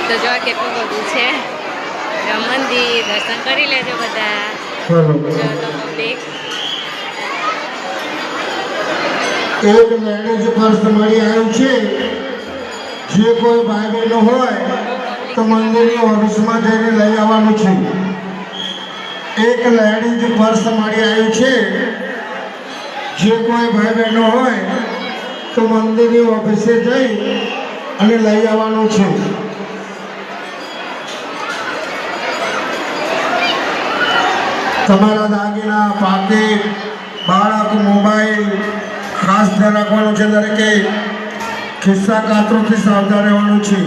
તો જો કેટલું બધું છે મંદિર, દર્શન કરી લેજો બધા. જો તો પબ્લિક એક લેડીઝ પર્સ મળી આવ્યું છે. જે કોઈ ભાઈ બહેનો હોય તો મંદિરની ઓફિસમાં જઈને લઈ આવવાનું છે. એક લેડીઝ પર્સ મળી આવ્યું છે. જે કોઈ ભાઈ બહેનો હોય તો મંદિરની ઓફિસે જઈ અને લઈ આવવાનું છે. તમારા દાગીના, પાકીટ, બાળક, મોબાઈલ ખાસ ધ્યાન રાખવાનું છે. દરેકે ખિસ્સા કાતરોથી સાવધાન રહેવાનું છે.